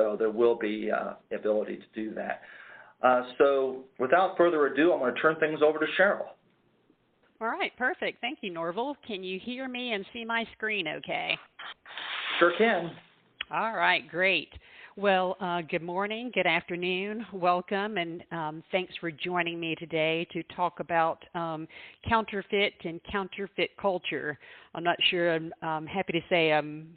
So there will be ability to do that. So without further ado, I'm going to turn things over to Cheryl. All right, perfect. Thank you, Norval. Can you hear me and see my screen okay? Sure can. All right, great. Well, good morning, good afternoon, welcome, and thanks for joining me today to talk about counterfeit and counterfeit culture. I'm not sure, I'm happy to say I'm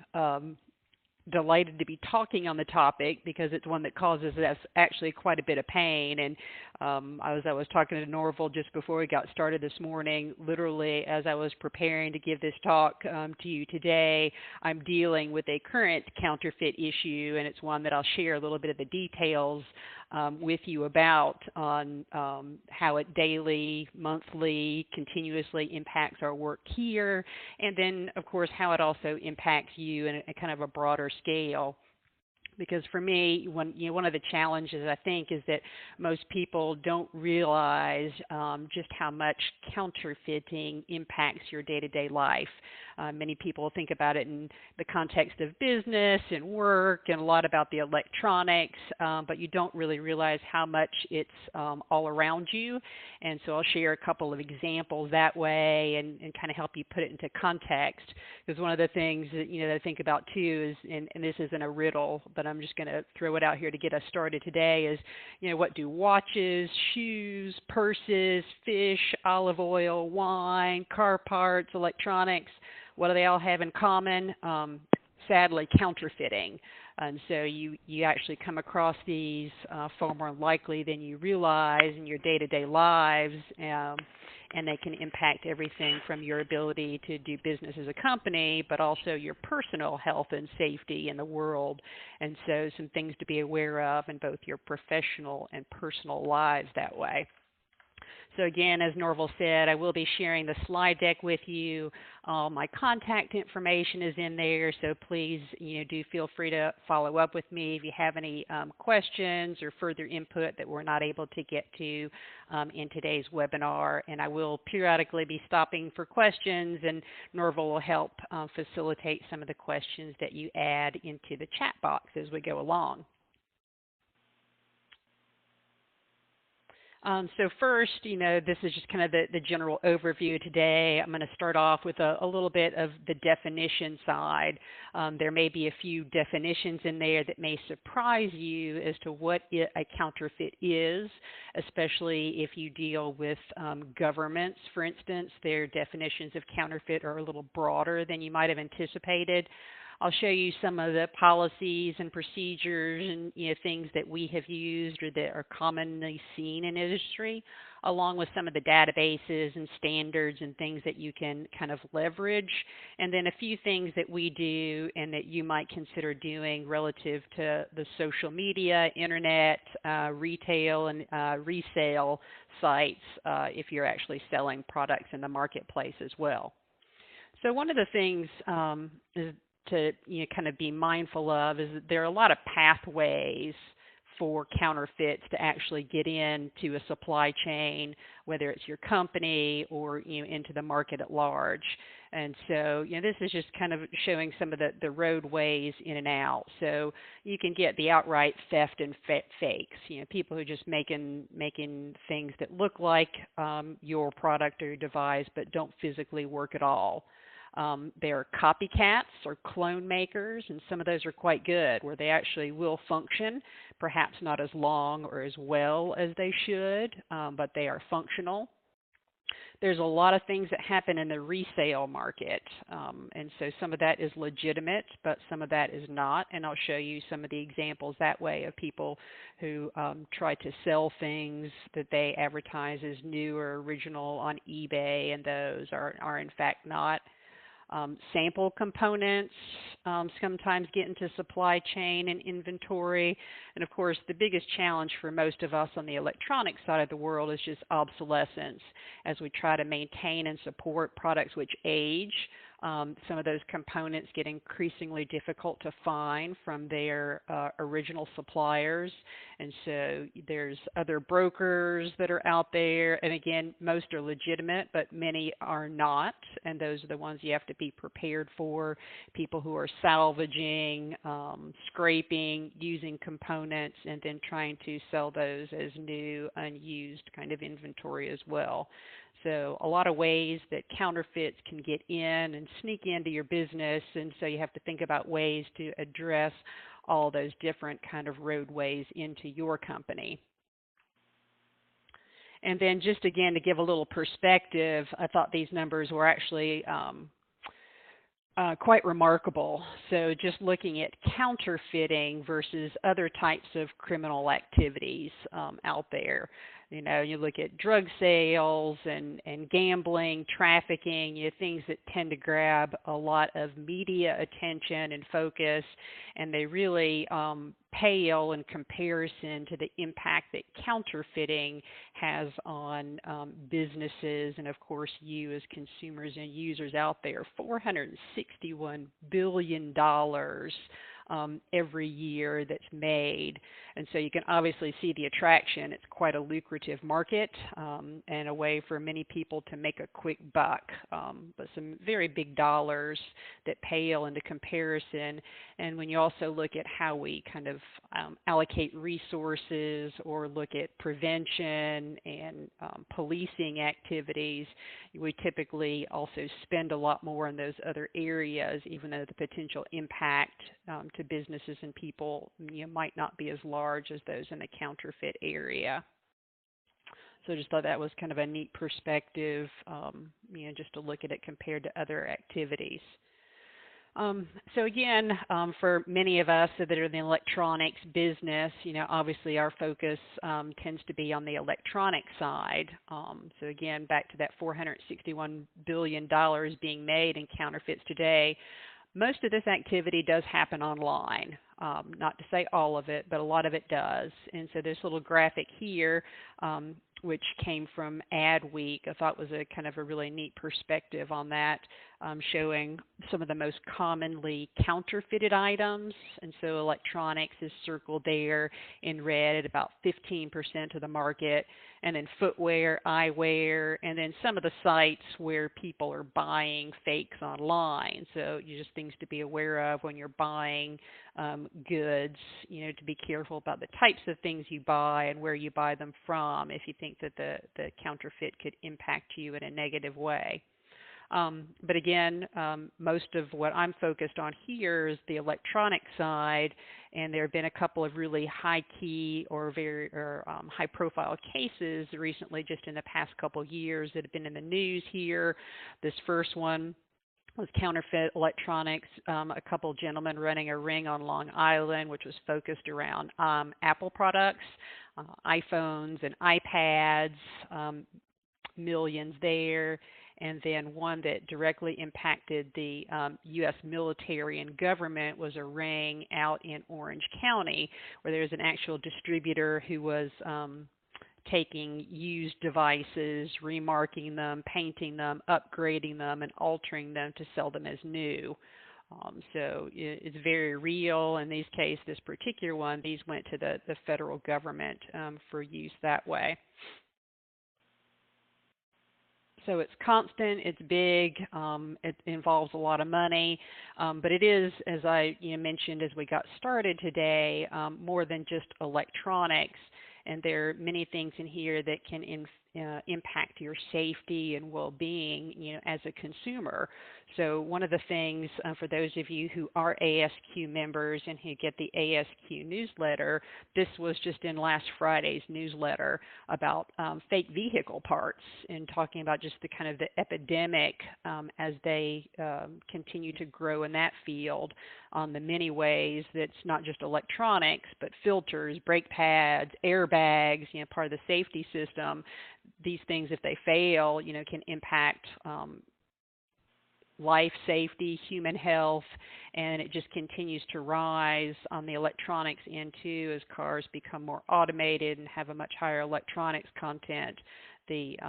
delighted to be talking on the topic because it's one that causes us actually quite a bit of pain. And as I was talking to Norval just before we got started this morning, literally as I was preparing to give this talk to you today, I'm dealing with a current counterfeit issue, and it's one that I'll share a little bit of the details with you about on how it daily, monthly, continuously impacts our work here, and then, of course, how it also impacts you in a kind of a broader scale. Because for me, one of the challenges I think is that most people don't realize just how much counterfeiting impacts your day-to-day life. Many people think about it in the context of business and work and a lot about the electronics, but you don't really realize how much it's all around you. And so I'll share a couple of examples that way and kind of help you put it into context. Because one of the things that, that I think about too is, and this isn't a riddle, but I'm just going to throw it out here to get us started today, is, what do watches, shoes, purses, fish, olive oil, wine, car parts, electronics, what do they all have in common? Sadly, counterfeiting. And so you actually come across these far more likely than you realize in your day-to-day lives, and they can impact everything from your ability to do business as a company, but also your personal health and safety in the world. And so some things to be aware of in both your professional and personal lives that way. So again, as Norval said, I will be sharing the slide deck with you. My contact information is in there, so please, do feel free to follow up with me if you have any questions or further input that we're not able to get to in today's webinar. And I will periodically be stopping for questions, and Norval will help facilitate some of the questions that you add into the chat box as we go along. So first, this is just kind of the general overview today. I'm going to start off with a little bit of the definition side. There may be a few definitions in there that may surprise you as to what a counterfeit is, especially if you deal with governments, for instance. Their definitions of counterfeit are a little broader than you might have anticipated. I'll show you some of the policies and procedures and things that we have used or that are commonly seen in industry, along with some of the databases and standards and things that you can kind of leverage, and then a few things that we do and that you might consider doing relative to the social media, internet, retail, and resale sites if you're actually selling products in the marketplace as well. So one of the things is to kind of be mindful of is that there are a lot of pathways for counterfeits to actually get into a supply chain, whether it's your company or into the market at large. And so this is just kind of showing some of the roadways in and out. So you can get the outright theft and fakes, people who are just making things that look like your product or your device but don't physically work at all. There are copycats or clone makers, and some of those are quite good, where they actually will function, perhaps not as long or as well as they should, but they are functional. There's a lot of things that happen in the resale market, and so some of that is legitimate, but some of that is not, and I'll show you some of the examples that way of people who try to sell things that they advertise as new or original on eBay, and those are in fact not. Sample components sometimes get into supply chain and inventory. And of course, the biggest challenge for most of us on the electronic side of the world is just obsolescence, as we try to maintain and support products which age. Some of those components get increasingly difficult to find from their original suppliers, and so there's other brokers that are out there, and again, most are legitimate, but many are not, and those are the ones you have to be prepared for. People who are salvaging, scraping, using components, and then trying to sell those as new, unused kind of inventory as well. So a lot of ways that counterfeits can get in and sneak into your business, and so you have to think about ways to address all those different kind of roadways into your company. And then just again to give a little perspective, I thought these numbers were actually quite remarkable. So just looking at counterfeiting versus other types of criminal activities out there. You know, you look at drug sales and gambling, trafficking, you know, things that tend to grab a lot of media attention and focus, and they really pale in comparison to the impact that counterfeiting has on businesses and, of course, you as consumers and users out there. $461 billion every year that's made. And so you can obviously see the attraction. It's quite a lucrative market and a way for many people to make a quick buck, but some very big dollars that pale into comparison. And when you also look at how we kind of allocate resources or look at prevention and policing activities, we typically also spend a lot more in those other areas, even though the potential impact to businesses and people, you know, might not be as large as those in the counterfeit area. So I just thought that was kind of a neat perspective, you know, just to look at it compared to other activities. So again, for many of us that are in the electronics business, you know, obviously our focus tends to be on the electronic side. So again, back to that $461 billion being made in counterfeits today. Most of this activity does happen online. Not to say all of it, but a lot of it does. And so this little graphic here, which came from Adweek, I thought was a kind of a really neat perspective on that, showing some of the most commonly counterfeited items. And so electronics is circled there in red at about 15% of the market, and then footwear, eyewear, and then some of the sites where people are buying fakes online. So just things to be aware of when you're buying goods, you know, to be careful about the types of things you buy and where you buy them from if you think that the counterfeit could impact you in a negative way. But again, most of what I'm focused on here is the electronic side, and there have been a couple of really high-key or very high-profile cases recently, just in the past couple of years, that have been in the news here. This first one was counterfeit electronics, a couple of gentlemen running a ring on Long Island, which was focused around Apple products, iPhones and iPads, millions there. And then one that directly impacted the U.S. military and government was a ring out in Orange County, where there's an actual distributor who was taking used devices, remarking them, painting them, upgrading them, and altering them to sell them as new. So it's very real. In these cases, this particular one, these went to the federal government for use that way. So it's constant, it's big, it involves a lot of money, but it is, as I mentioned as we got started today, more than just electronics. And there are many things in here that can impact your safety and well-being, as a consumer. So one of the things for those of you who are ASQ members and who get the ASQ newsletter, this was just in last Friday's newsletter about fake vehicle parts, and talking about just the kind of the epidemic as they continue to grow in that field, on the many ways that's not just electronics, but filters, brake pads, airbags, part of the safety system. These things, if they fail, can impact life safety, human health, and it just continues to rise on the electronics end too as cars become more automated and have a much higher electronics content. The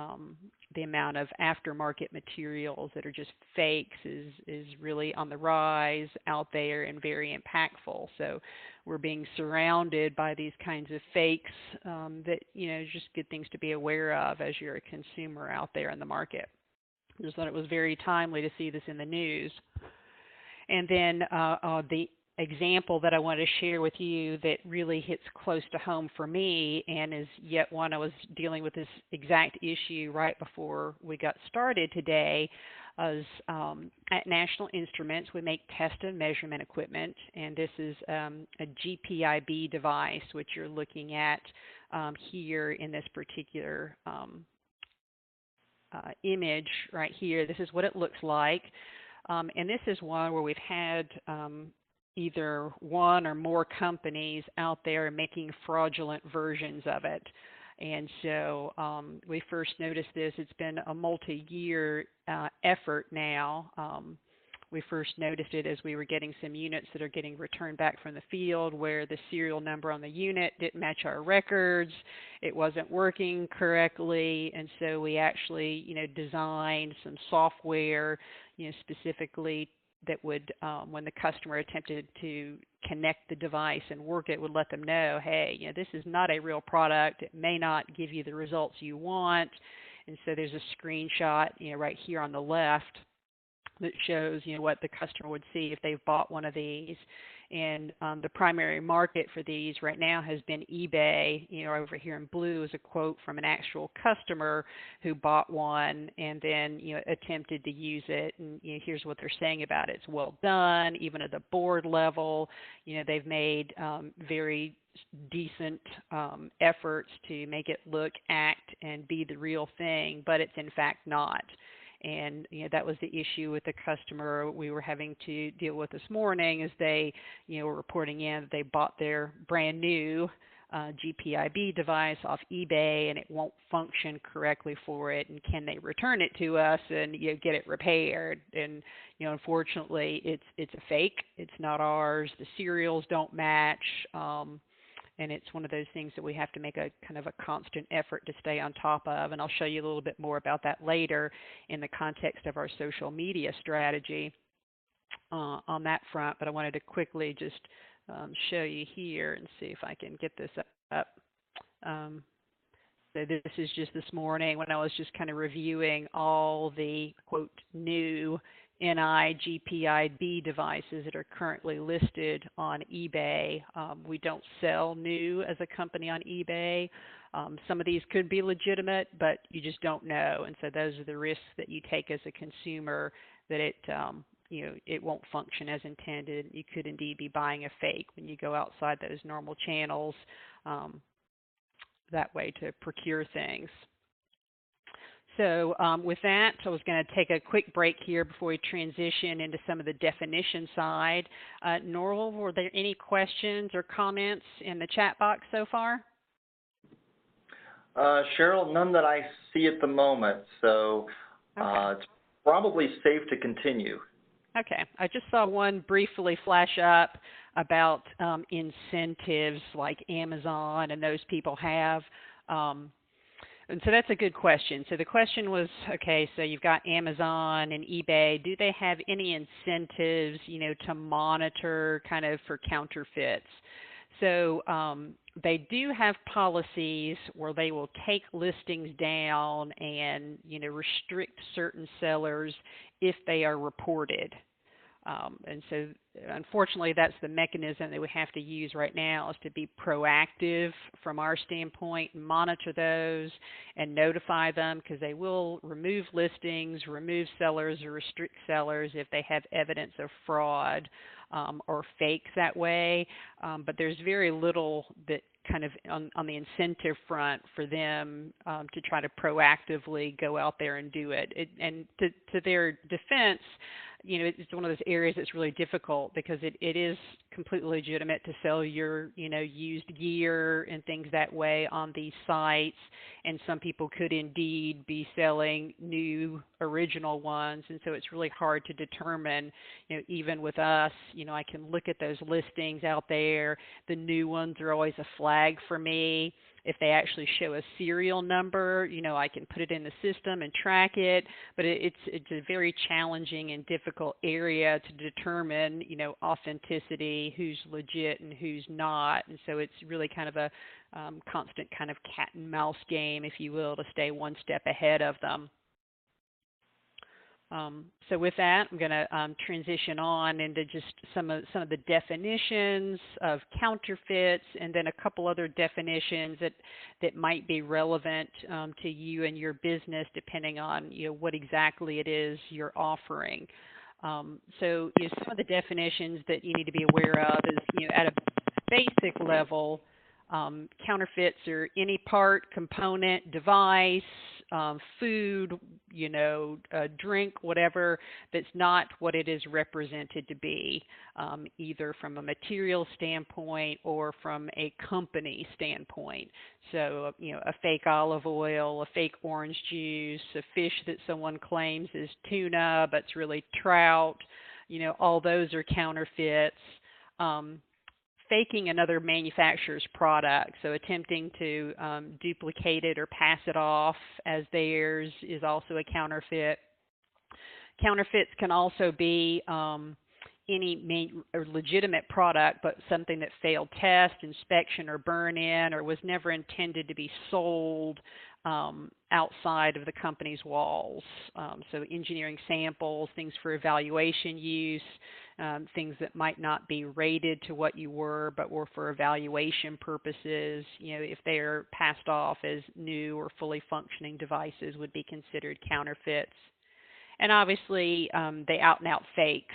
the amount of aftermarket materials that are just fakes is really on the rise out there and very impactful. So we're being surrounded by these kinds of fakes that, just good things to be aware of as you're a consumer out there in the market. I just thought it was very timely to see this in the news. And then the example that I want to share with you that really hits close to home for me, and is yet one I was dealing with this exact issue right before we got started today, is at National Instruments we make test and measurement equipment, and this is a GPIB device, which you're looking at here in this particular image right here. This is what it looks like, and this is one where we've had either one or more companies out there making fraudulent versions of it. And so we first noticed this. It's been a multi-year effort now. We first noticed it as we were getting some units that are getting returned back from the field where the serial number on the unit didn't match our records. It wasn't working correctly. And so we actually, designed some software, specifically that would, when the customer attempted to connect the device and work it, would let them know, hey, this is not a real product. It may not give you the results you want. And so there's a screenshot, right here on the left that shows, what the customer would see if they've bought one of these. And the primary market for these right now has been eBay. Over here in blue is a quote from an actual customer who bought one and then, attempted to use it. And here's what they're saying about it. It's well done, even at the board level. They've made very decent efforts to make it look, act, and be the real thing, but it's in fact not. And that was the issue with the customer we were having to deal with this morning, is they were reporting in that they bought their brand new GPIB device off eBay and it won't function correctly for it, and can they return it to us and get it repaired? And unfortunately it's a fake. It's not ours. The serials don't match. And it's one of those things that we have to make a kind of a constant effort to stay on top of. And I'll show you a little bit more about that later in the context of our social media strategy on that front. But I wanted to quickly just show you here and see if I can get this up. So this is just this morning when I was just kind of reviewing all the, quote, new GPIB devices that are currently listed on eBay. We don't sell new as a company on eBay. Some of these could be legitimate, but you just don't know. And so those are the risks that you take as a consumer, that it won't function as intended. You could indeed be buying a fake when you go outside those normal channels that way to procure things. So with that, I was going to take a quick break here before we transition into some of the definition side. Norval, were there any questions or comments in the chat box so far? Cheryl, none that I see at the moment, so it's probably safe to continue. Okay. I just saw one briefly flash up about incentives like Amazon and those people have. And so that's a good question. So the question was, okay, so you've got Amazon and eBay. Do they have any incentives, to monitor kind of for counterfeits? So they do have policies where they will take listings down and, restrict certain sellers if they are reported. And so, unfortunately, that's the mechanism that we have to use right now, is to be proactive from our standpoint, and monitor those and notify them, because they will remove listings, remove sellers, or restrict sellers if they have evidence of fraud or fakes that way. But there's very little that kind of on the incentive front for them to try to proactively go out there and do it. And to their defense, it's one of those areas that's really difficult, because it is completely legitimate to sell your, used gear and things that way on these sites. And some people could indeed be selling new original ones. And so it's really hard to determine, even with us, I can look at those listings out there. The new ones are always a flag for me. if they actually show a serial number, I can put it in the system and track it, but it's a very challenging and difficult area to determine, authenticity, who's legit and who's not. And so it's really kind of a constant kind of cat and mouse game, if you will, to stay one step ahead of them. So with that, I'm going to transition on into just some of the definitions of counterfeits, and then a couple other definitions that might be relevant to you and your business, depending on what exactly it is you're offering. So some of the definitions that you need to be aware of is at a basic level, counterfeits are any part, component, device, food, drink, whatever, that's not what it is represented to be, either from a material standpoint or from a company standpoint. So, a fake olive oil, a fake orange juice, a fish that someone claims is tuna, but it's really trout, all those are counterfeits. Faking another manufacturer's product, so attempting to duplicate it or pass it off as theirs is also a counterfeit. Counterfeits can also be any legitimate product, but something that failed test, inspection, or burn-in, or was never intended to be sold outside of the company's walls. So engineering samples, things for evaluation use, things that might not be rated to what you were, but were for evaluation purposes. If they are passed off as new or fully functioning devices, would be considered counterfeits. And obviously, they out-and-out fakes,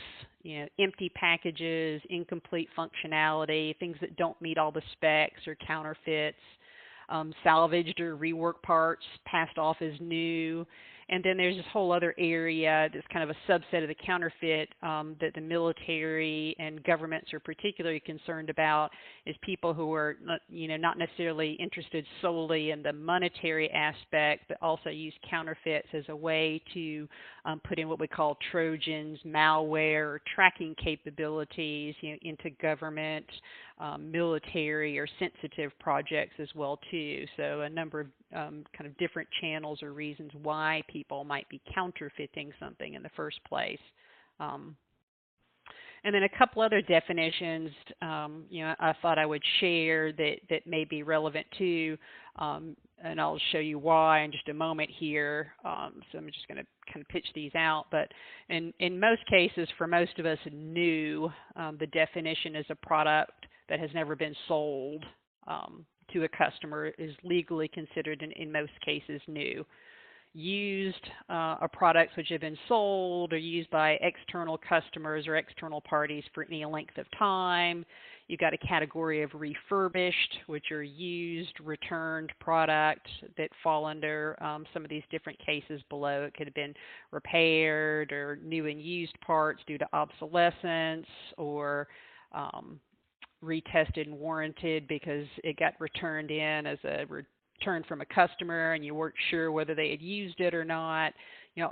empty packages, incomplete functionality, things that don't meet all the specs are counterfeits. Salvaged or reworked parts passed off as new. And then there's this whole other area that's kind of a subset of the counterfeit that the military and governments are particularly concerned about, is people who are not necessarily interested solely in the monetary aspect, but also use counterfeits as a way to put in what we call Trojans, malware, or tracking capabilities into government, military, or sensitive projects as well too. So a number of kind of different channels or reasons why people might be counterfeiting something in the first place. And then a couple other definitions, I thought I would share that may be relevant too, and I'll show you why in just a moment here. So I'm just going to kind of pitch these out. But in most cases, for most of us new, the definition is a product that has never been sold to a customer is legally considered, in most cases, new. Used are products which have been sold or used by external customers or external parties for any length of time. You've got a category of refurbished, which are used, returned products that fall under some of these different cases below. It could have been repaired or new and used parts due to obsolescence, or retested and warranted because it got returned in as a return from a customer and you weren't sure whether they had used it or not.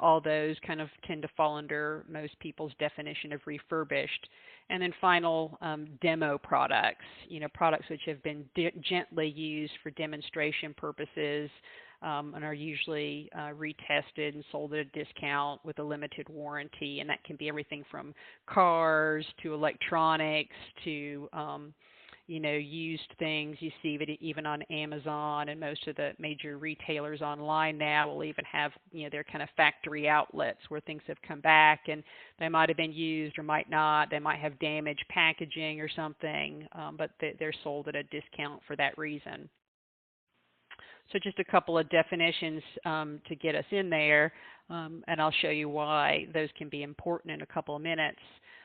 All those kind of tend to fall under most people's definition of refurbished. And then final, demo products, products which have been gently used for demonstration purposes, and are usually retested and sold at a discount with a limited warranty. And that can be everything from cars to electronics to used things. You see it even on Amazon, and most of the major retailers online now will even have, their kind of factory outlets where things have come back and they might have been used or might not. They might have damaged packaging or something, but they're sold at a discount for that reason. So just a couple of definitions to get us in there, and I'll show you why those can be important in a couple of minutes.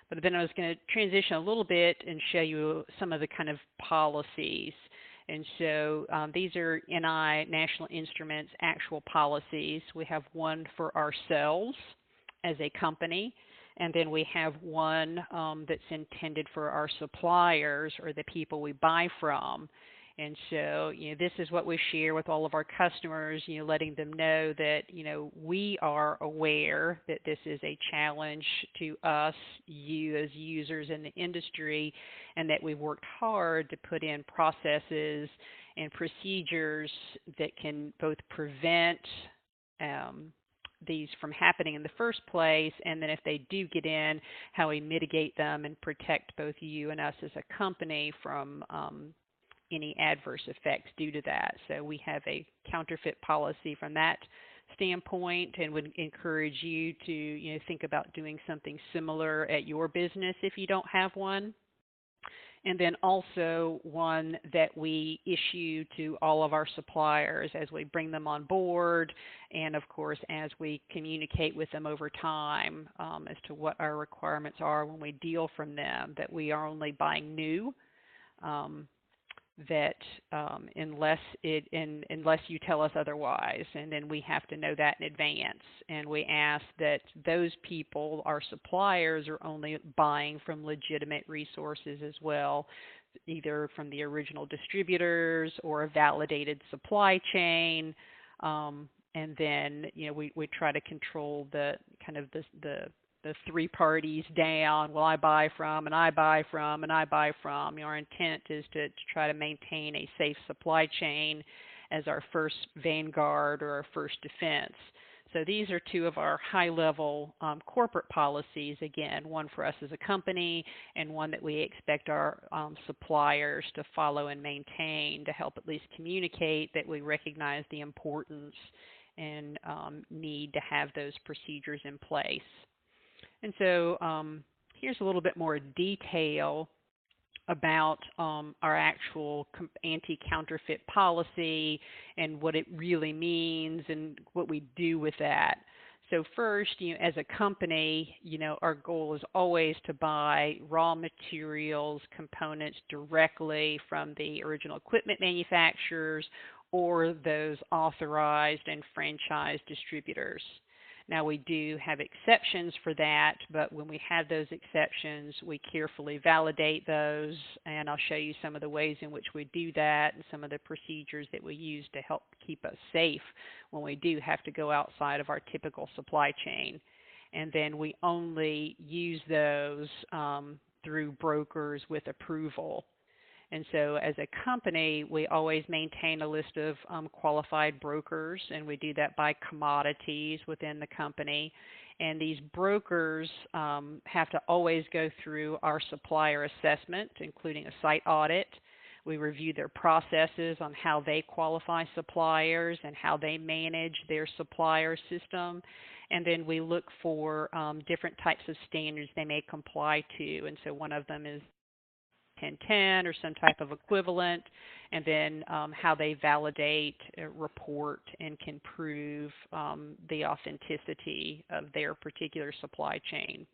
But then I was going to transition a little bit and show you some of the kind of policies. And so these are NI, National Instruments, actual policies. We have one for ourselves as a company, and then we have one that's intended for our suppliers or the people we buy from. And so, this is what we share with all of our customers, letting them know that, we are aware that this is a challenge to us, you as users in the industry, and that we've worked hard to put in processes and procedures that can both prevent these from happening in the first place, and then if they do get in, how we mitigate them and protect both you and us as a company from any adverse effects due to that. So we have a counterfeit policy from that standpoint, and would encourage you to think about doing something similar at your business if you don't have one. And then also one that we issue to all of our suppliers as we bring them on board, and of course as we communicate with them over time as to what our requirements are when we deal from them, that we are only buying new, that unless you tell us otherwise, and then we have to know that in advance. And we ask that those people, our suppliers, are only buying from legitimate resources as well, either from the original distributors or a validated supply chain. And then we try to control the three parties down. Well, I buy from, and I buy from, and I buy from. Our intent is to try to maintain a safe supply chain as our first vanguard or our first defense. So these are two of our high-level corporate policies, again, one for us as a company and one that we expect our suppliers to follow and maintain, to help at least communicate that we recognize the importance and need to have those procedures in place. And so here's a little bit more detail about our actual anti-counterfeit policy and what it really means and what we do with that. So first, as a company, our goal is always to buy raw materials, components directly from the original equipment manufacturers or those authorized and franchised distributors. Now, we do have exceptions for that, but when we have those exceptions, we carefully validate those, and I'll show you some of the ways in which we do that and some of the procedures that we use to help keep us safe when we do have to go outside of our typical supply chain. And then we only use those through brokers with approval. And so as a company, we always maintain a list of qualified brokers, and we do that by commodities within the company. And these brokers have to always go through our supplier assessment, including a site audit. We review their processes on how they qualify suppliers and how they manage their supplier system. And then we look for different types of standards they may comply to. And so one of them is 1010 or some type of equivalent, and then how they validate, report, and can prove the authenticity of their particular supply chain.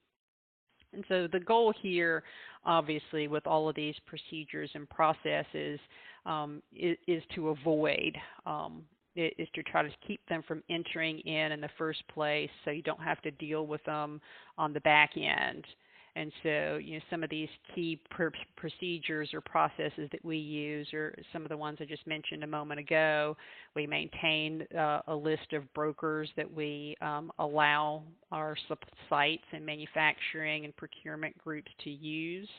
And so the goal here, obviously, with all of these procedures and processes is to avoid, is to try to keep them from entering in the first place so you don't have to deal with them on the back end. And so, some of these key procedures or processes that we use are some of the ones I just mentioned a moment ago. We maintain a list of brokers that we allow our sites and manufacturing and procurement groups to use.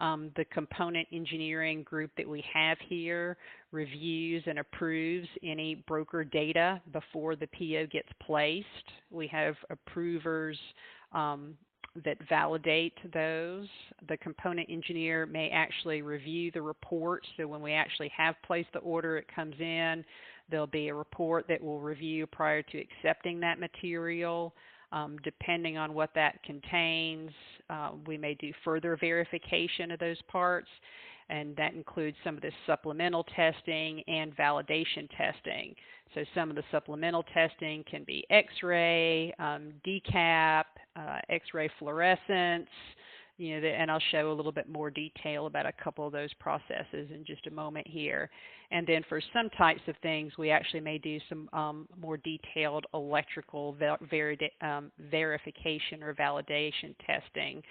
The component engineering group that we have here reviews and approves any broker data before the PO gets placed. We have approvers that validate those. The component engineer may actually review the report. So when we actually have placed the order, it comes in, there'll be a report that we'll review prior to accepting that material. Depending on what that contains, we may do further verification of those parts, and that includes some of the supplemental testing and validation testing. So some of the supplemental testing can be X-ray, DCAP, X-ray fluorescence, and I'll show a little bit more detail about a couple of those processes in just a moment here. And then for some types of things, we actually may do some more detailed electrical verification or validation testing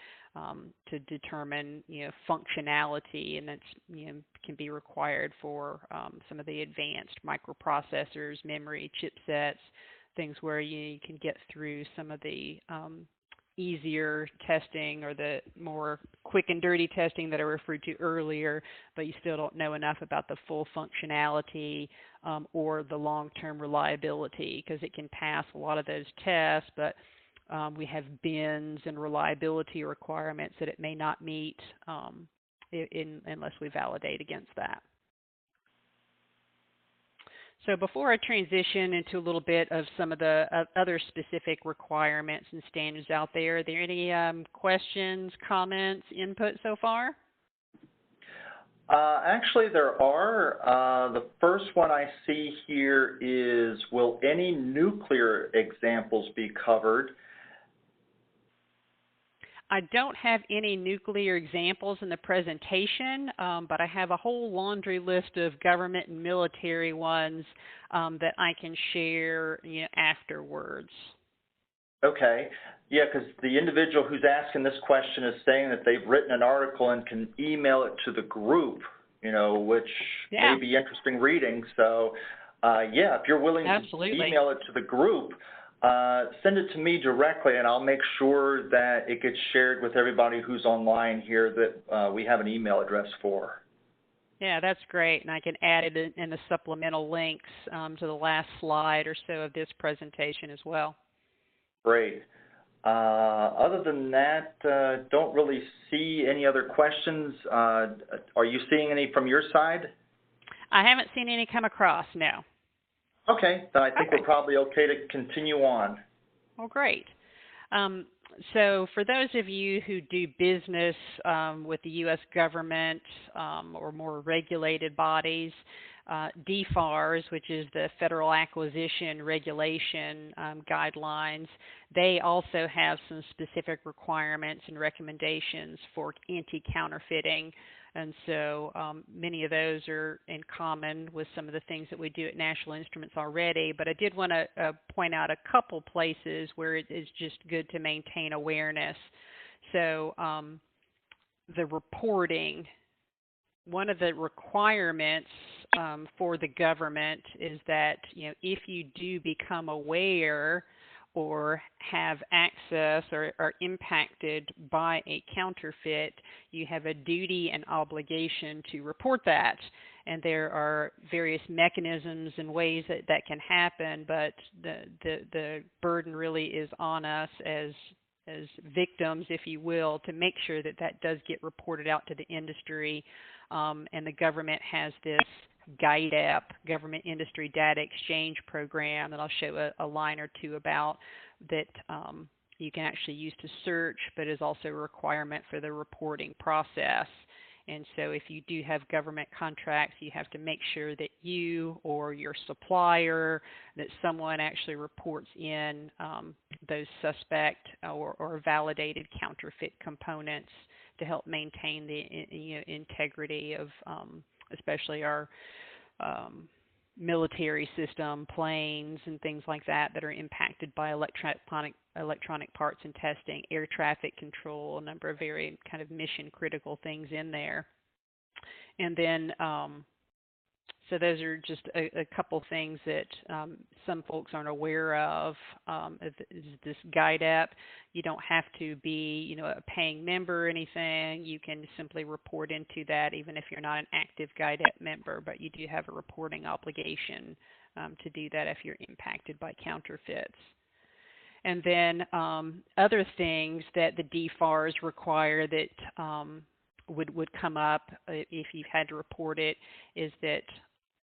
to determine, functionality, and that's, can be required for some of the advanced microprocessors, memory, chipsets, things where you can get through some of the easier testing or the more quick and dirty testing that I referred to earlier, but you still don't know enough about the full functionality or the long-term reliability, because it can pass a lot of those tests, but we have bins and reliability requirements that it may not meet unless we validate against that. So before I transition into a little bit of some of the other specific requirements and standards out there, are there any questions, comments, input so far? Actually, there are. The first one I see here is, will any nuclear examples be covered? I don't have any nuclear examples in the presentation, but I have a whole laundry list of government and military ones that I can share afterwards. Okay. Yeah, because the individual who's asking this question is saying that they've written an article and can email it to the group, which may be interesting reading. So, yeah, if you're willing to email it to the group, send it to me directly, and I'll make sure that it gets shared with everybody who's online here that we have an email address for. Yeah, that's great, and I can add it in the supplemental links to the last slide or so of this presentation as well. Great. Other than that, don't really see any other questions. Are you seeing any from your side? I haven't seen any come across, no. Okay, then I think we're probably okay to continue on. Well, great. So for those of you who do business with the U.S. government or more regulated bodies, DFARS, which is the Federal Acquisition Regulation guidelines, they also have some specific requirements and recommendations for anti-counterfeiting. And so many of those are in common with some of the things that we do at National Instruments already. But I did want to point out a couple places where it is just good to maintain awareness. So the reporting, one of the requirements for the government is that, if you do become aware or have access or are impacted by a counterfeit, you have a duty and obligation to report that. And there are various mechanisms and ways that can happen, but the burden really is on us as victims, if you will, to make sure that that does get reported out to the industry. And the government has this GPIB, Government Industry Data Exchange Program, that I'll show a line or two about, that you can actually use to search, but is also a requirement for the reporting process. And so if you do have government contracts, you have to make sure that you or your supplier, that someone actually reports in those suspect or validated counterfeit components to help maintain the integrity of especially our military system, planes, and things like that are impacted by electronic parts and testing, air traffic control, a number of very kind of mission critical things in there. And then so those are just a couple things that some folks aren't aware of. Is this GPIB. You don't have to be, a paying member or anything. You can simply report into that, even if you're not an active GPIB member. But you do have a reporting obligation to do that if you're impacted by counterfeits. And then other things that the DFARS require that would come up if you've had to report it is that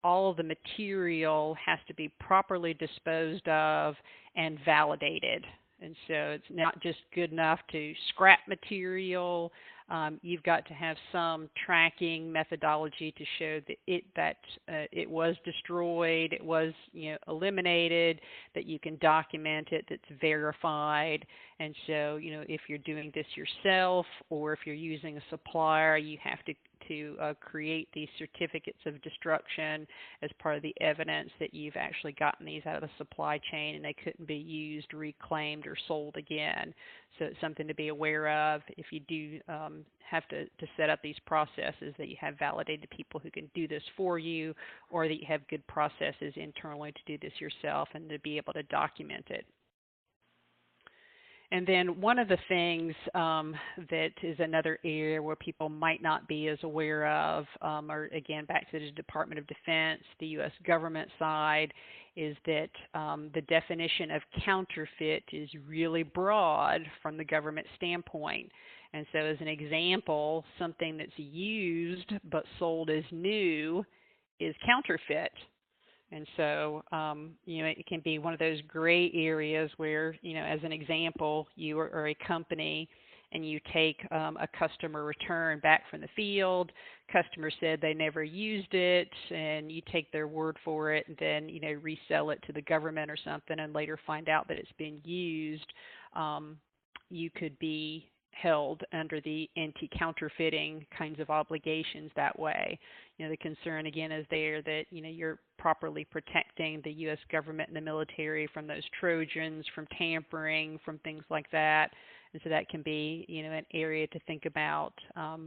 all of the material has to be properly disposed of and validated. And so it's not just good enough to scrap material. You've got to have some tracking methodology to show that it was destroyed, it was eliminated, that you can document it, that's verified. And so if you're doing this yourself or if you're using a supplier, you have to to create these certificates of destruction as part of the evidence that you've actually gotten these out of the supply chain and they couldn't be used, reclaimed, or sold again. So it's something to be aware of if you do have to set up these processes, that you have validated people who can do this for you, or that you have good processes internally to do this yourself and to be able to document it. And then one of the things that is another area where people might not be as aware of, or again, back to the Department of Defense, the U.S. government side, is that the definition of counterfeit is really broad from the government standpoint. And so as an example, something that's used but sold as new is counterfeit. And so, it can be one of those gray areas where, as an example, you are a company and you take a customer return back from the field. Customer said they never used it, and you take their word for it and then, resell it to the government or something and later find out that it's been used. You could be held under the anti-counterfeiting kinds of obligations that way. The concern again is there that, you're properly protecting the U.S. government and the military from those Trojans, from tampering, from things like that. And so that can be, an area to think about,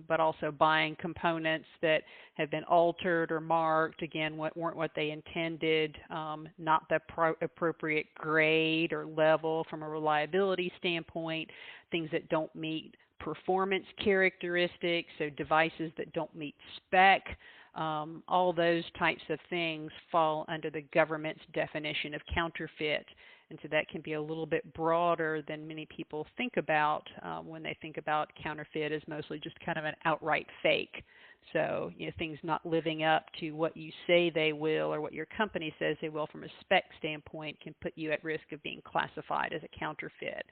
but also buying components that have been altered or marked, again, weren't what they intended, not the appropriate grade or level from a reliability standpoint, things that don't meet performance characteristics, so devices that don't meet spec. All those types of things fall under the government's definition of counterfeit. And so that can be a little bit broader than many people think about when they think about counterfeit as mostly just kind of an outright fake. So, things not living up to what you say they will or what your company says they will from a spec standpoint can put you at risk of being classified as a counterfeit.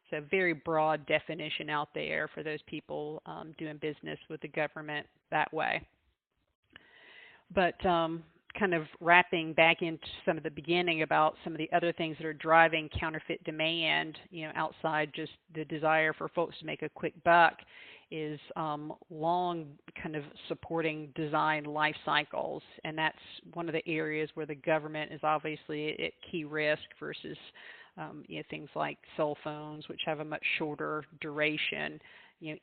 So very broad definition out there for those people doing business with the government that way. But kind of wrapping back into some of the beginning about some of the other things that are driving counterfeit demand, outside just the desire for folks to make a quick buck, is long kind of supporting design life cycles. And that's one of the areas where the government is obviously at key risk versus things like cell phones, which have a much shorter duration.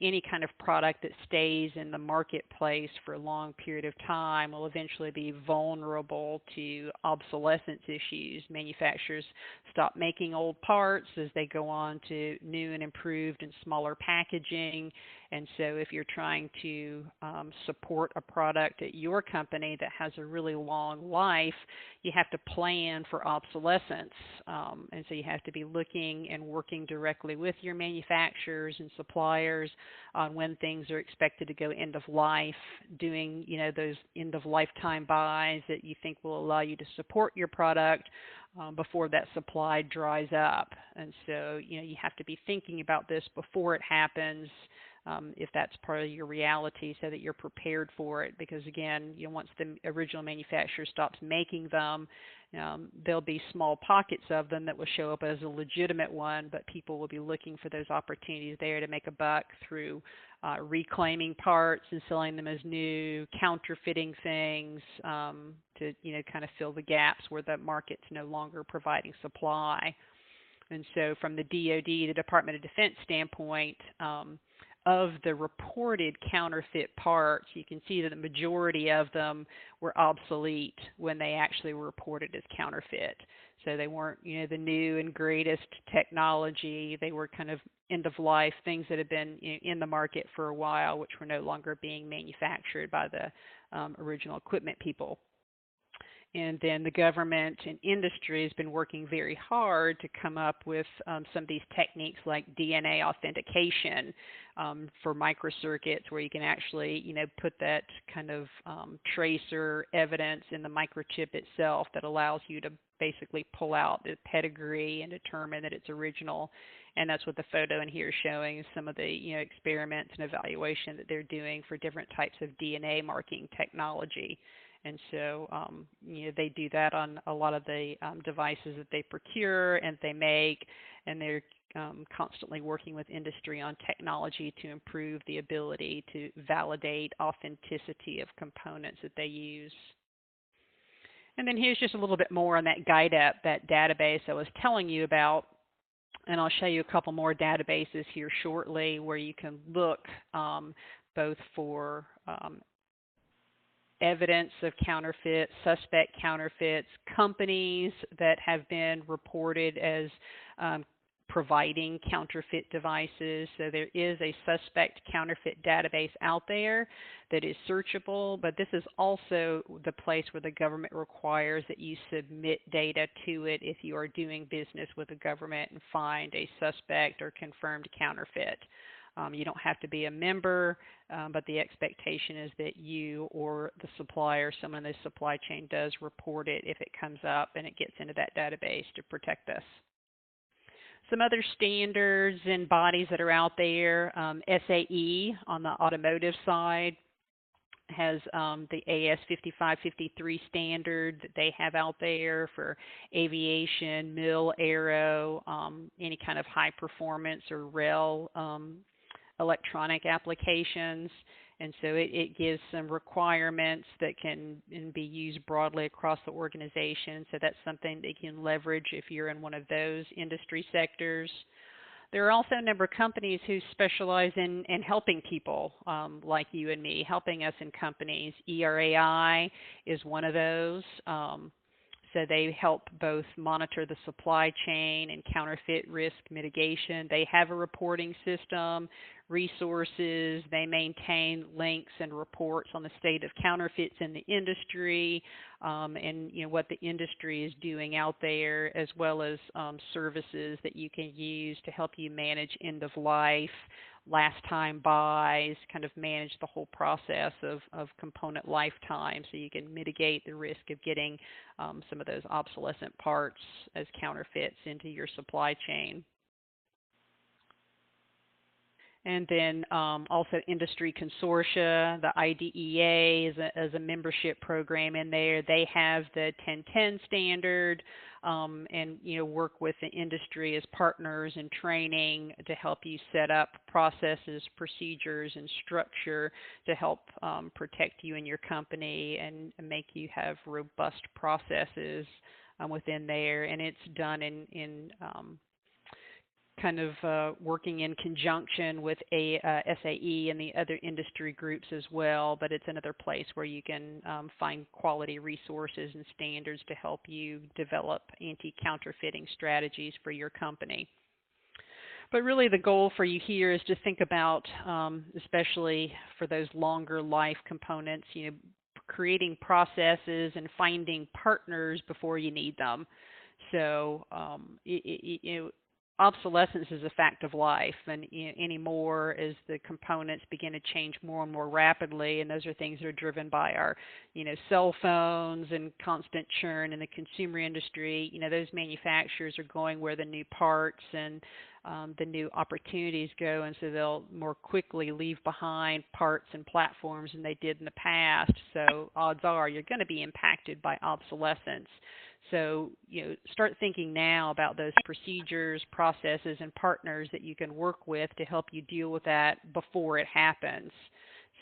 Any kind of product that stays in the marketplace for a long period of time will eventually be vulnerable to obsolescence issues. Manufacturers stop making old parts as they go on to new and improved and smaller packaging. And so if you're trying to support a product at your company that has a really long life, you have to plan for obsolescence. And so you have to be looking and working directly with your manufacturers and suppliers on when things are expected to go end of life, doing, those end of lifetime buys that you think will allow you to support your product before that supply dries up. And so, you have to be thinking about this before it happens, if that's part of your reality, so that you're prepared for it. Because again, once the original manufacturer stops making them, there'll be small pockets of them that will show up as a legitimate one, but people will be looking for those opportunities there to make a buck through reclaiming parts and selling them as new, counterfeiting things to kind of fill the gaps where the market's no longer providing supply. And so from the DoD, the Department of Defense standpoint, of the reported counterfeit parts, you can see that the majority of them were obsolete when they actually were reported as counterfeit. So they weren't, the new and greatest technology. They were kind of end of life, things that had been in the market for a while, which were no longer being manufactured by the original equipment people. And then the government and industry has been working very hard to come up with some of these techniques like DNA authentication for microcircuits, where you can actually, put that kind of tracer evidence in the microchip itself that allows you to basically pull out the pedigree and determine that it's original. And that's what the photo in here is showing, is some of the experiments and evaluation that they're doing for different types of DNA marking technology. And so, they do that on a lot of the devices that they procure and they make, and they're constantly working with industry on technology to improve the ability to validate authenticity of components that they use. And then here's just a little bit more on that GPIB, that database I was telling you about. And I'll show you a couple more databases here shortly where you can look both for evidence of counterfeit, suspect counterfeits, companies that have been reported as providing counterfeit devices. So there is a suspect counterfeit database out there that is searchable, but this is also the place where the government requires that you submit data to it if you are doing business with the government and find a suspect or confirmed counterfeit. You don't have to be a member, but the expectation is that you or the supplier, someone in the supply chain, does report it if it comes up and it gets into that database to protect us. Some other standards and bodies that are out there, SAE on the automotive side has the AS 5553 standard that they have out there for aviation, mil, aero, any kind of high performance or rail electronic applications. And so it gives some requirements that can be used broadly across the organization. So that's something that you can leverage if you're in one of those industry sectors. There are also a number of companies who specialize in helping people like you and me, helping us in companies. ERAI is one of those. So they help both monitor the supply chain and counterfeit risk mitigation. They have a reporting system, resources. They maintain links and reports on the state of counterfeits in the industry, and what the industry is doing out there, as well as services that you can use to help you manage end of life, last time buys, kind of manage the whole process of component lifetime so you can mitigate the risk of getting some of those obsolescent parts as counterfeits into your supply chain. And then also industry consortia, the IDEA is a membership program in there. They have the 1010 standard and work with the industry as partners and training to help you set up processes, procedures, and structure to help protect you and your company and make you have robust processes within there. And it's done in kind of working in conjunction with SAE and the other industry groups as well, but it's another place where you can find quality resources and standards to help you develop anti-counterfeiting strategies for your company. But really the goal for you here is to think about, especially for those longer life components, creating processes and finding partners before you need them. So obsolescence is a fact of life, and anymore as the components begin to change more and more rapidly, and those are things that are driven by our cell phones and constant churn in the consumer industry. Those manufacturers are going where the new parts and the new opportunities go, and so they'll more quickly leave behind parts and platforms than they did in the past. So odds are you're going to be impacted by obsolescence. So, start thinking now about those procedures, processes, and partners that you can work with to help you deal with that before it happens.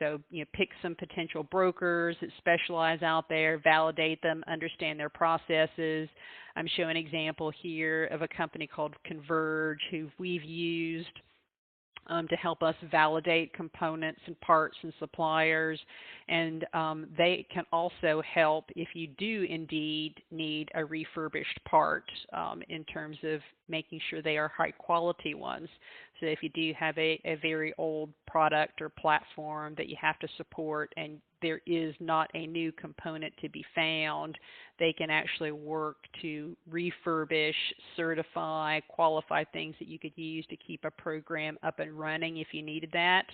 So, pick some potential brokers that specialize out there, validate them, understand their processes. I'm showing an example here of a company called Converge, who we've used to help us validate components and parts and suppliers. And they can also help if you do indeed need a refurbished part in terms of making sure they are high quality ones. So if you do have a very old product or platform that you have to support and there is not a new component to be found, they can actually work to refurbish, certify, qualify things that you could use to keep a program up and running if you needed that,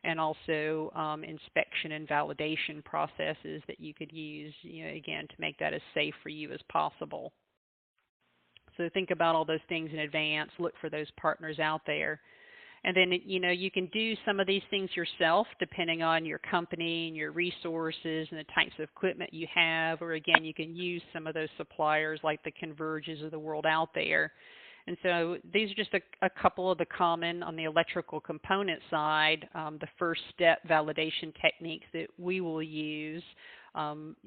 and also inspection and validation processes that you could use, again, to make that as safe for you as possible. So think about all those things in advance. Look for those partners out there. And then, you can do some of these things yourself depending on your company and your resources and the types of equipment you have. Or again, you can use some of those suppliers like the Converges of the world out there. And so these are just a couple of the common on the electrical component side, the first step validation techniques that we will use.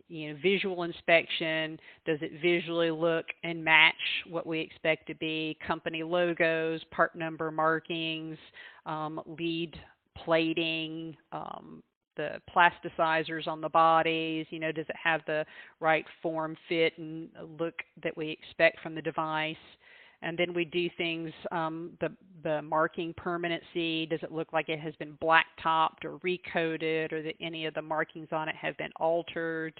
Visual inspection, does it visually look and match what we expect to be? Company logos, part number markings, lead plating, the plasticizers on the bodies, does it have the right form, fit, and look that we expect from the device? And then we do things, the marking permanency, does it look like it has been blacktopped or recoated, or that any of the markings on it have been altered?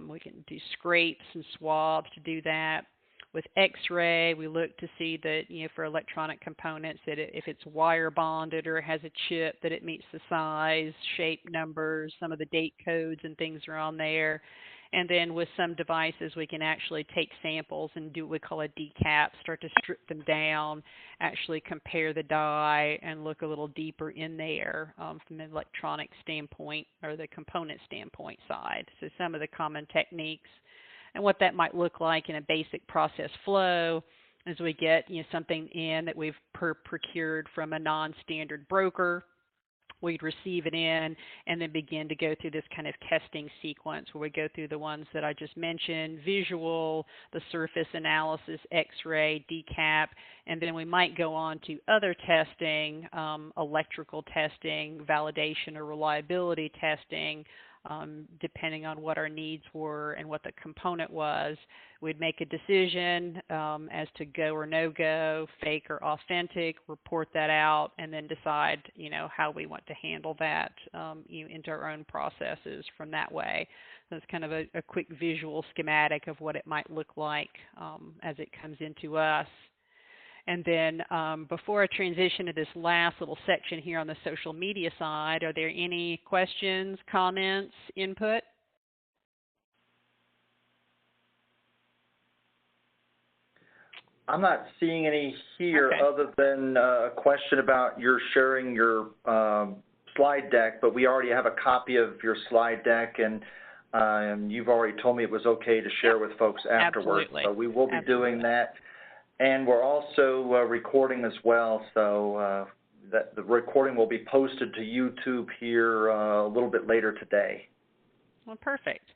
We can do scrapes and swabs to do that. With X-ray, we look to see that, for electronic components, that if it's wire bonded or has a chip, that it meets the size, shape, numbers, some of the date codes and things are on there. And then with some devices, we can actually take samples and do what we call a decap, start to strip them down, actually compare the die, and look a little deeper in there from an electronic standpoint or the component standpoint side. So some of the common techniques and what that might look like in a basic process flow as we get something in that we've procured from a non-standard broker. We'd receive it in and then begin to go through this kind of testing sequence where we go through the ones that I just mentioned, visual, the surface analysis, X-ray, decap, and then we might go on to other testing, electrical testing, validation or reliability testing, depending on what our needs were and what the component was. We'd make a decision as to go or no go, fake or authentic, report that out, and then decide, how we want to handle that into our own processes from that way. So it's kind of a quick visual schematic of what it might look like as it comes into us. And then before I transition to this last little section here on the social media side, are there any questions, comments, input? I'm not seeing any here other than a question about your sharing your slide deck, but we already have a copy of your slide deck, and you've already told me it was okay to share with folks afterwards. Absolutely. So we will be doing that. And we're also recording as well, so that the recording will be posted to YouTube here a little bit later today. Well, perfect.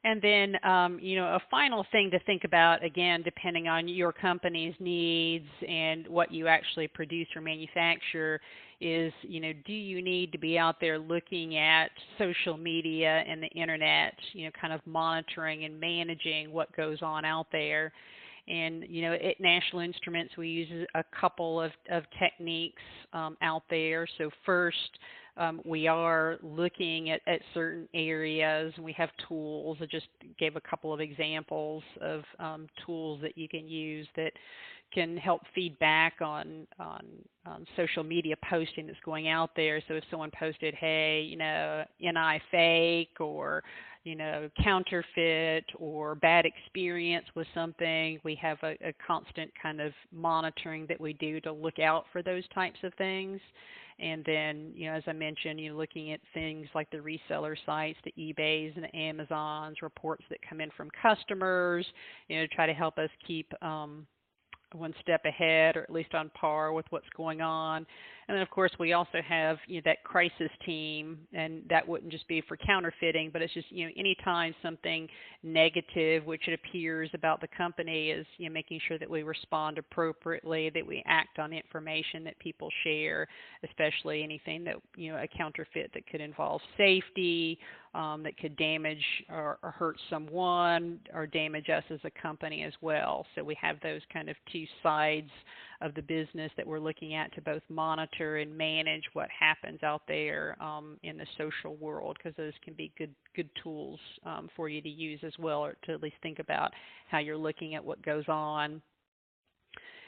And then, a final thing to think about, again, depending on your company's needs and what you actually produce or manufacture is, do you need to be out there looking at social media and the internet, kind of monitoring and managing what goes on out there? And, at National Instruments, we use a couple of techniques out there. So first, we are looking at certain areas, and we have tools. I just gave a couple of examples of tools that you can use that can help feedback on social media posting that's going out there. So if someone posted, hey, NI fake or counterfeit or bad experience with something, we have a constant kind of monitoring that we do to look out for those types of things. And then, as I mentioned, looking at things like the reseller sites, the eBays and the Amazons, reports that come in from customers, to try to help us keep one step ahead or at least on par with what's going on. And then, of course, we also have that crisis team, and that wouldn't just be for counterfeiting, but it's just anytime something negative, which it appears about the company, is making sure that we respond appropriately, that we act on information that people share, especially anything that a counterfeit that could involve safety, that could damage or hurt someone or damage us as a company as well. So we have those kind of two sides of the business that we're looking at to both monitor and manage what happens out there in the social world, because those can be good tools for you to use as well, or to at least think about how you're looking at what goes on.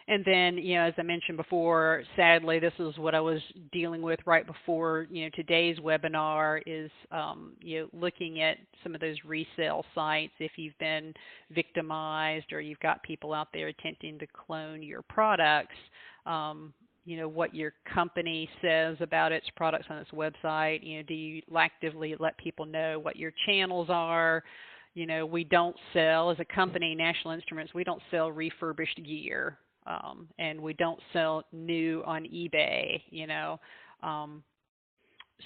And then, as I mentioned before, sadly, this is what I was dealing with right before, today's webinar is, looking at some of those resale sites. If you've been victimized or you've got people out there attempting to clone your products, what your company says about its products on its website. Do you actively let people know what your channels are? We don't sell, as a company, National Instruments, we don't sell refurbished gear, and we don't sell new on eBay,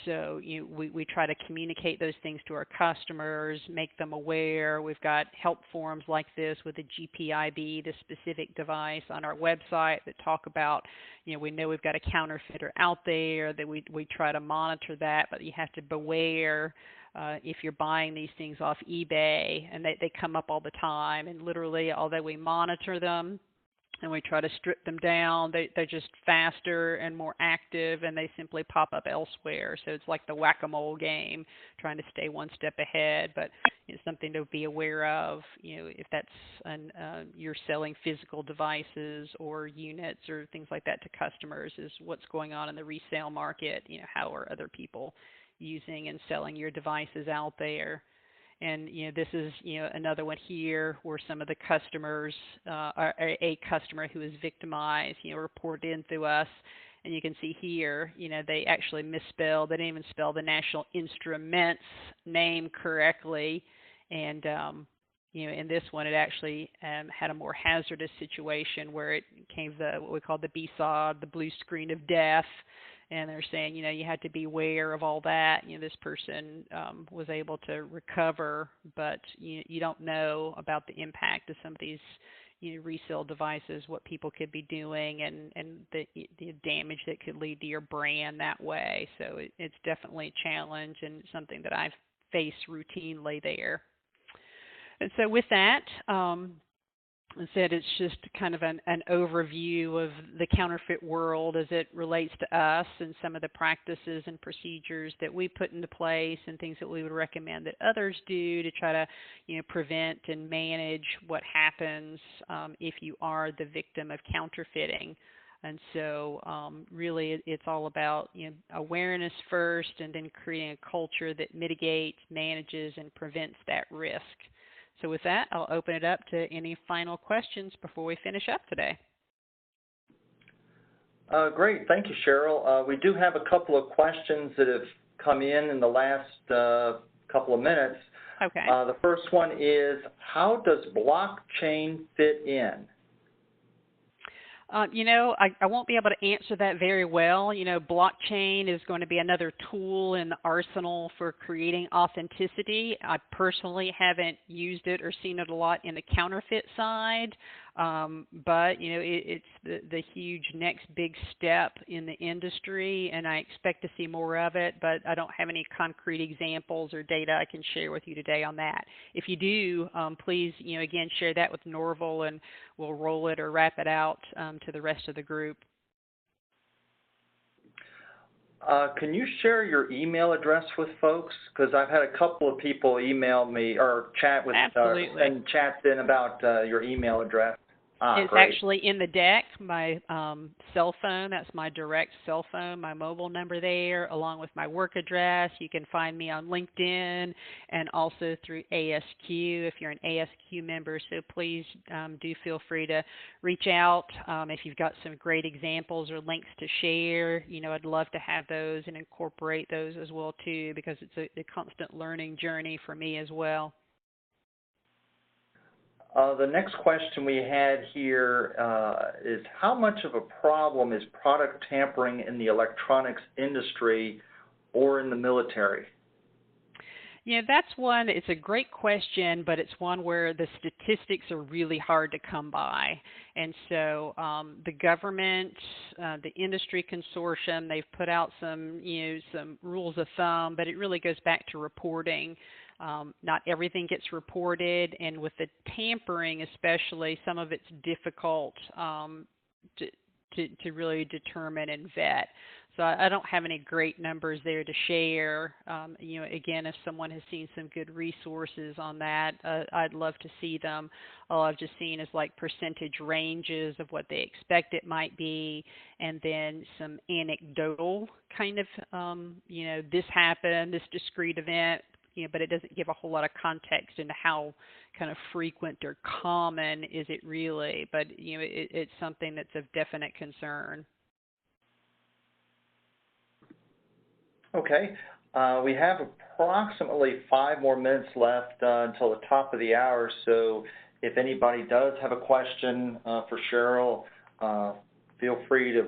So we try to communicate those things to our customers, make them aware. We've got help forums like this with the GPIB, the specific device, on our website that talk about, we know we've got a counterfeiter out there, that we try to monitor that, but you have to beware if you're buying these things off eBay, and they come up all the time. And literally, although we monitor them, and we try to strip them down, they're just faster and more active, and they simply pop up elsewhere. So it's like the whack-a-mole game, trying to stay one step ahead. But it's something to be aware of, if that's you're selling physical devices or units or things like that to customers, is what's going on in the resale market. How are other people using and selling your devices out there? And this is another one here where some of the customers, a customer who is victimized, reported in through us, and you can see here, they actually misspelled. They didn't even spell the National Instruments name correctly, and in this one, it actually had a more hazardous situation where it came what we call the BSOD, the blue screen of death. And they're saying, you had to be aware of all that. This person was able to recover, but you don't know about the impact of some of these resale devices, what people could be doing, and the damage that could lead to your brand that way. So it's definitely a challenge, and something that I've faced routinely there. And so with that, I said it's just kind of an overview of the counterfeit world as it relates to us, and some of the practices and procedures that we put into place, and things that we would recommend that others do to try to prevent and manage what happens if you are the victim of counterfeiting. And so really it's all about awareness first, and then creating a culture that mitigates, manages, and prevents that risk. So with that, I'll open it up to any final questions before we finish up today. Great. Thank you, Cheryl. We do have a couple of questions that have come in the last couple of minutes. Okay. The first one is, how does blockchain fit in? I won't be able to answer that very well. Blockchain is going to be another tool in the arsenal for creating authenticity. I personally haven't used it or seen it a lot in the counterfeit side, but it's the huge next big step in the industry, and I expect to see more of it, but I don't have any concrete examples or data I can share with you today on that. If you do, please, again, share that with Norval, and we'll roll it or wrap it out to the rest of the group. Can you share your email address with folks? Because I've had a couple of people email me or chat with and chat in about your email address. It's great. Actually in the deck, my cell phone, that's my direct cell phone, my mobile number there, along with my work address. You can find me on LinkedIn and also through ASQ if you're an ASQ member. So please do feel free to reach out if you've got some great examples or links to share. I'd love to have those and incorporate those as well too, because it's a constant learning journey for me as well. The next question we had here is, how much of a problem is product tampering in the electronics industry or in the military? That's one, it's a great question, but it's one where the statistics are really hard to come by. And so the government, the industry consortium, they've put out some rules of thumb, but it really goes back to reporting. Not everything gets reported, and with the tampering especially, some of it's difficult to really determine and vet. So I don't have any great numbers there to share. Again, if someone has seen some good resources on that, I'd love to see them. All I've just seen is like percentage ranges of what they expect it might be, and then some anecdotal kind of, this happened, this discrete event, but it doesn't give a whole lot of context into how kind of frequent or common is it really. But, it's something that's of definite concern. Okay. We have approximately 5 more minutes left until the top of the hour, so if anybody does have a question for Cheryl, feel free to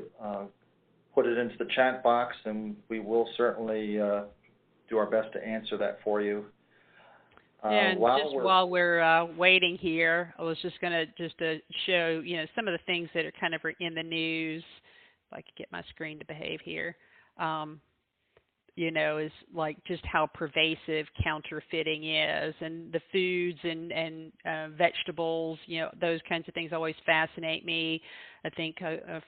put it into the chat box, and we will certainly do our best to answer that for you. And while we're waiting here, I was just going to show, some of the things that are kind of in the news. If I could get my screen to behave here. Is like just how pervasive counterfeiting is, and the foods and vegetables, those kinds of things always fascinate me. I think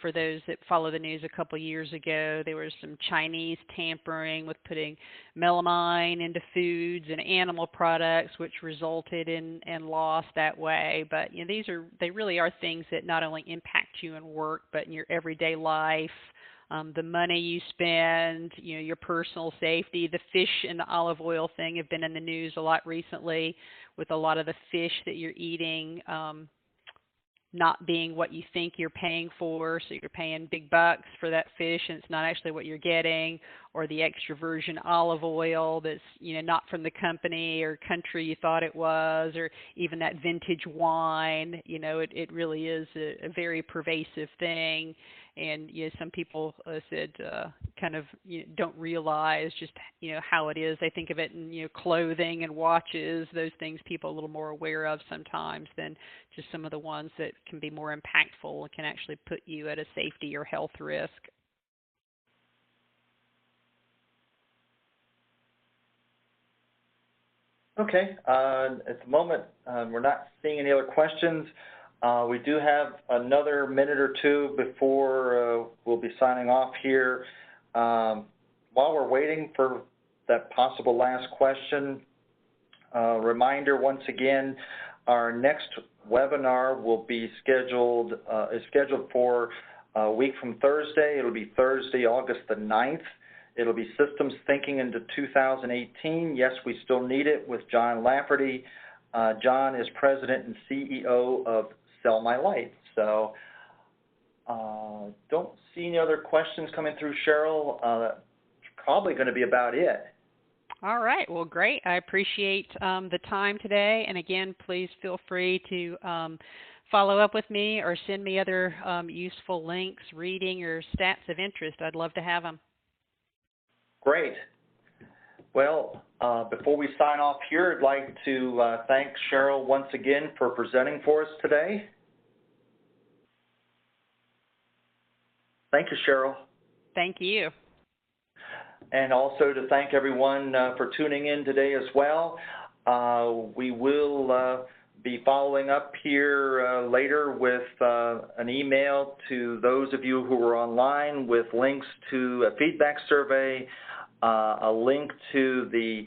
for those that follow the news, a couple years ago, there was some Chinese tampering with putting melamine into foods and animal products, which resulted in loss that way. But they really are things that not only impact you in work, but in your everyday life. The money you spend, your personal safety. The fish and the olive oil thing have been in the news a lot recently, with a lot of the fish that you're eating not being what you think you're paying for. So you're paying big bucks for that fish, and it's not actually what you're getting. Or the extra virgin olive oil that's not from the company or country you thought it was, or even that vintage wine. It really is a very pervasive thing. And some people said kind of don't realize just how it is. They think of it in clothing and watches, those things people are a little more aware of sometimes than just some of the ones that can be more impactful and can actually put you at a safety or health risk. Okay. At the moment, we're not seeing any other questions. We do have another minute or two before we'll be signing off here. While we're waiting for that possible last question, reminder once again, our next webinar will be is scheduled for a week from Thursday. It'll be Thursday, August the 9th. It'll be Systems Thinking into 2018. Yes, we still need it, with John Lafferty. John is President and CEO of Sell My Life. So don't see any other questions coming through, Cheryl. That's probably going to be about it. All right. Well, great. I appreciate the time today. And again, please feel free to follow up with me or send me other useful links, reading, or stats of interest. I'd love to have them. Great. Well, before we sign off here, I'd like to thank Cheryl once again for presenting for us today. Thank you, Cheryl. Thank you. And also to thank everyone for tuning in today as well. We will be following up here later with an email to those of you who are online with links to a feedback survey, a link to the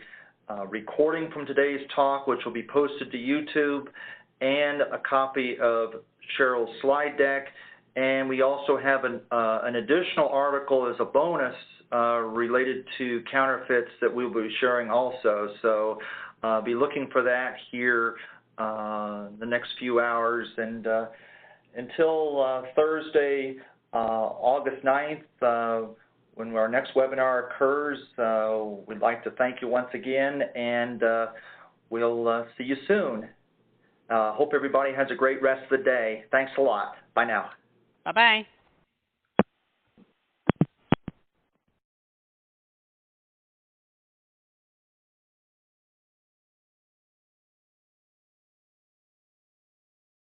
recording from today's talk, which will be posted to YouTube, and a copy of Cheryl's slide deck. And we also have an additional article as a bonus related to counterfeits that we'll be sharing also. So be looking for that here the next few hours. And until Thursday, August 9th, when our next webinar occurs, we'd like to thank you once again, and we'll see you soon. Hope everybody has a great rest of the day. Thanks a lot. Bye now. Bye-bye.